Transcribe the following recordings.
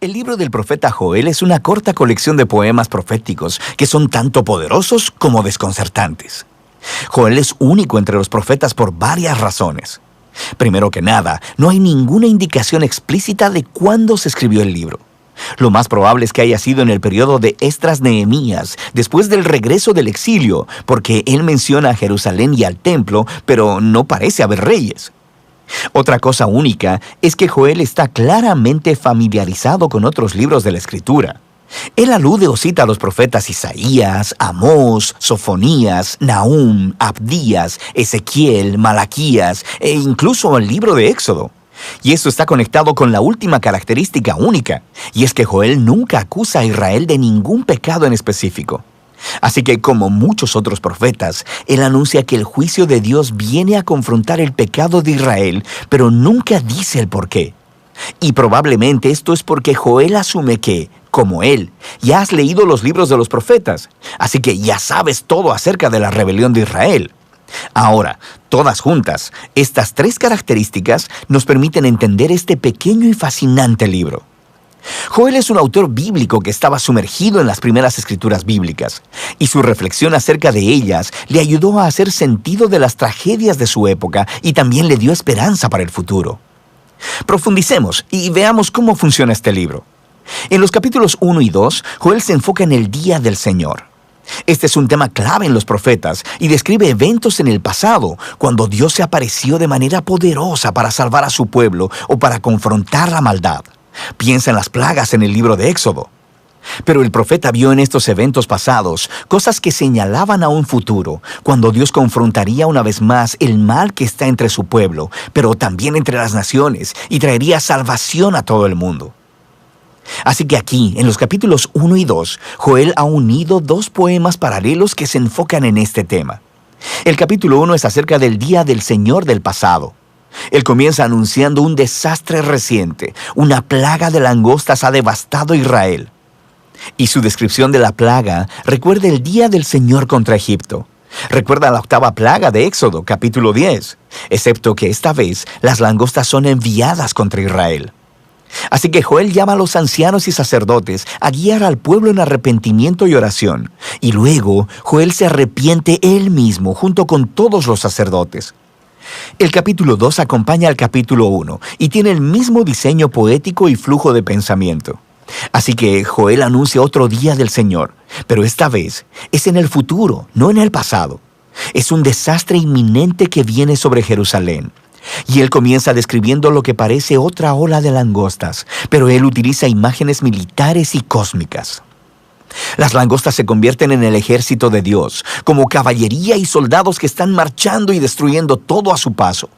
El libro del profeta Joel es una corta colección de poemas proféticos que son tanto poderosos como desconcertantes. Joel es único entre los profetas por varias razones. Primero que nada, no hay ninguna indicación explícita de cuándo se escribió el libro. Lo más probable es que haya sido en el periodo de Esdras-Nehemías, después del regreso del exilio, porque él menciona a Jerusalén y al templo, pero no parece haber reyes. Otra cosa única es que Joel está claramente familiarizado con otros libros de la Escritura. Él alude o cita a los profetas Isaías, Amós, Sofonías, Nahum, Abdías, Ezequiel, Malaquías e incluso al libro de Éxodo. Y esto está conectado con la última característica única, y es que Joel nunca acusa a Israel de ningún pecado en específico. Así que, como muchos otros profetas, él anuncia que el juicio de Dios viene a confrontar el pecado de Israel, pero nunca dice el por qué. Y probablemente esto es porque Joel asume que, como él, ya has leído los libros de los profetas, así que ya sabes todo acerca de la rebelión de Israel. Ahora, todas juntas, estas tres características nos permiten entender este pequeño y fascinante libro. Joel es un autor bíblico que estaba sumergido en las primeras escrituras bíblicas, y su reflexión acerca de ellas le ayudó a hacer sentido de las tragedias de su época y también le dio esperanza para el futuro. Profundicemos y veamos cómo funciona este libro. En los capítulos 1 y 2, Joel se enfoca en el día del Señor. Este es un tema clave en los profetas y describe eventos en el pasado, cuando Dios se apareció de manera poderosa para salvar a su pueblo o para confrontar la maldad. Piensa en las plagas en el libro de Éxodo. Pero el profeta vio en estos eventos pasados cosas que señalaban a un futuro, cuando Dios confrontaría una vez más el mal que está entre su pueblo, pero también entre las naciones, y traería salvación a todo el mundo. Así que aquí, en los capítulos 1 y 2, Joel ha unido dos poemas paralelos que se enfocan en este tema. El capítulo 1 es acerca del día del Señor del pasado. Él comienza anunciando un desastre reciente. Una plaga de langostas ha devastado a Israel. Y su descripción de la plaga recuerda el día del Señor contra Egipto. Recuerda la octava plaga de Éxodo, capítulo 10, excepto que esta vez las langostas son enviadas contra Israel. Así que Joel llama a los ancianos y sacerdotes a guiar al pueblo en arrepentimiento y oración. Y luego Joel se arrepiente él mismo junto con todos los sacerdotes. El capítulo 2 acompaña al capítulo 1 y tiene el mismo diseño poético y flujo de pensamiento. Así que Joel anuncia otro día del Señor, pero esta vez es en el futuro, no en el pasado. Es un desastre inminente que viene sobre Jerusalén. Y él comienza describiendo lo que parece otra ola de langostas, pero él utiliza imágenes militares y cósmicas. Las langostas se convierten en el ejército de Dios, como caballería y soldados que están marchando y destruyendo todo a su paso.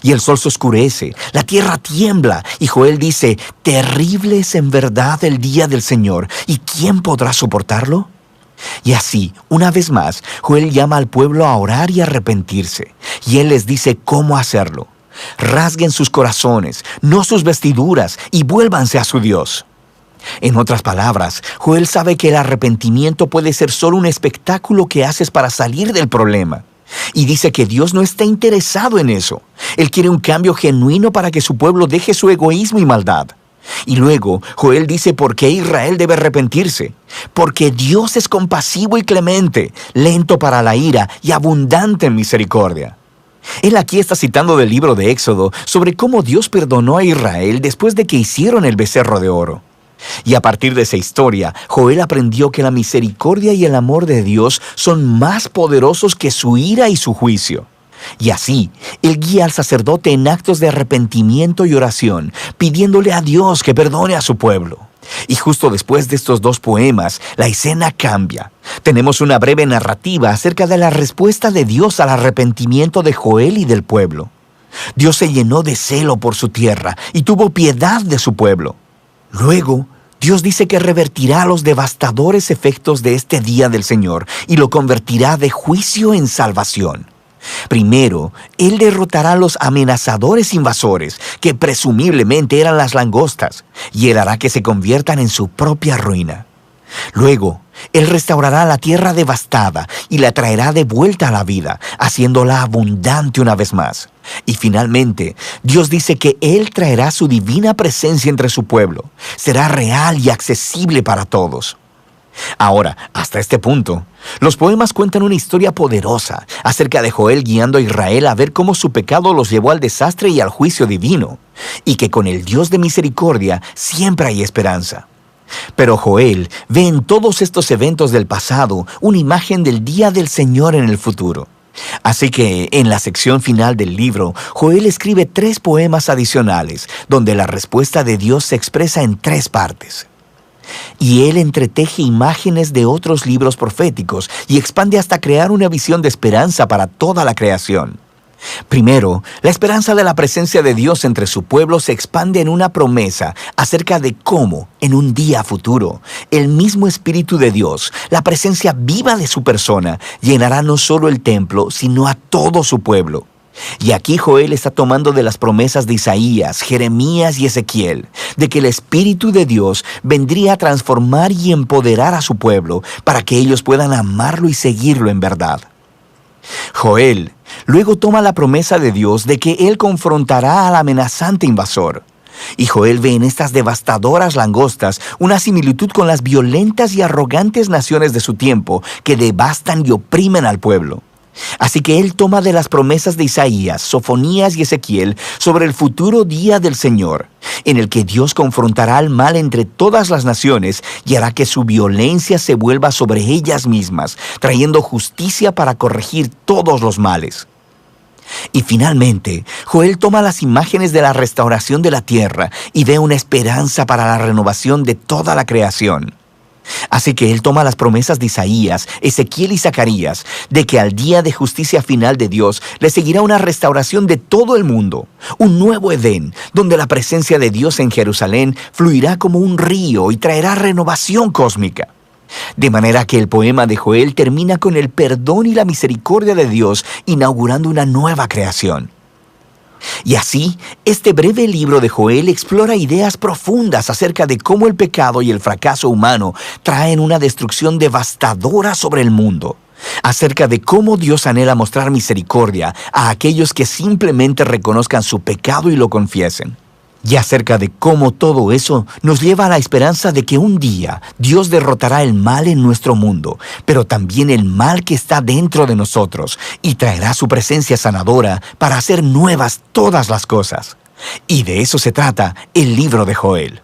Y el sol se oscurece, la tierra tiembla, y Joel dice, «Terrible es en verdad el día del Señor, ¿y quién podrá soportarlo?» Y así, una vez más, Joel llama al pueblo a orar y arrepentirse, y él les dice cómo hacerlo. Rasguen sus corazones, no sus vestiduras, y vuélvanse a su Dios. En otras palabras, Joel sabe que el arrepentimiento puede ser solo un espectáculo que haces para salir del problema. Y dice que Dios no está interesado en eso. Él quiere un cambio genuino para que su pueblo deje su egoísmo y maldad. Y luego, Joel dice por qué Israel debe arrepentirse. Porque Dios es compasivo y clemente, lento para la ira y abundante en misericordia. Él aquí está citando del libro de Éxodo sobre cómo Dios perdonó a Israel después de que hicieron el becerro de oro. Y a partir de esa historia, Joel aprendió que la misericordia y el amor de Dios son más poderosos que su ira y su juicio. Y así, él guía al sacerdote en actos de arrepentimiento y oración, pidiéndole a Dios que perdone a su pueblo. Y justo después de estos dos poemas, la escena cambia. Tenemos una breve narrativa acerca de la respuesta de Dios al arrepentimiento de Joel y del pueblo. Dios se llenó de celo por su tierra y tuvo piedad de su pueblo. Luego, Dios dice que revertirá los devastadores efectos de este día del Señor y lo convertirá de juicio en salvación. Primero, Él derrotará a los amenazadores invasores, que presumiblemente eran las langostas, y Él hará que se conviertan en su propia ruina. Luego, Él restaurará la tierra devastada y la traerá de vuelta a la vida, haciéndola abundante una vez más. Y finalmente, Dios dice que Él traerá su divina presencia entre su pueblo. Será real y accesible para todos. Ahora, hasta este punto, los poemas cuentan una historia poderosa acerca de Joel guiando a Israel a ver cómo su pecado los llevó al desastre y al juicio divino, y que con el Dios de misericordia siempre hay esperanza. Pero Joel ve en todos estos eventos del pasado una imagen del día del Señor en el futuro. Así que, en la sección final del libro, Joel escribe 3 poemas adicionales, donde la respuesta de Dios se expresa en 3 partes. Y él entreteje imágenes de otros libros proféticos y expande hasta crear una visión de esperanza para toda la creación. Primero, la esperanza de la presencia de Dios entre su pueblo se expande en una promesa acerca de cómo, en un día futuro, el mismo Espíritu de Dios, la presencia viva de su persona, llenará no solo el templo, sino a todo su pueblo. Y aquí Joel está tomando de las promesas de Isaías, Jeremías y Ezequiel, de que el Espíritu de Dios vendría a transformar y empoderar a su pueblo para que ellos puedan amarlo y seguirlo en verdad. Joel luego toma la promesa de Dios de que Él confrontará al amenazante invasor. Y Joel ve en estas devastadoras langostas una similitud con las violentas y arrogantes naciones de su tiempo que devastan y oprimen al pueblo. Así que él toma de las promesas de Isaías, Sofonías y Ezequiel sobre el futuro día del Señor, en el que Dios confrontará al mal entre todas las naciones y hará que su violencia se vuelva sobre ellas mismas, trayendo justicia para corregir todos los males. Y finalmente, Joel toma las imágenes de la restauración de la tierra y ve una esperanza para la renovación de toda la creación. Así que él toma las promesas de Isaías, Ezequiel y Zacarías, de que al día de justicia final de Dios le seguirá una restauración de todo el mundo, un nuevo Edén, donde la presencia de Dios en Jerusalén fluirá como un río y traerá renovación cósmica. De manera que el poema de Joel termina con el perdón y la misericordia de Dios, inaugurando una nueva creación. Y así, este breve libro de Joel explora ideas profundas acerca de cómo el pecado y el fracaso humano traen una destrucción devastadora sobre el mundo, acerca de cómo Dios anhela mostrar misericordia a aquellos que simplemente reconozcan su pecado y lo confiesen, y acerca de cómo todo eso nos lleva a la esperanza de que un día Dios derrotará el mal en nuestro mundo, pero también el mal que está dentro de nosotros, y traerá su presencia sanadora para hacer nuevas todas las cosas. Y de eso se trata el libro de Joel.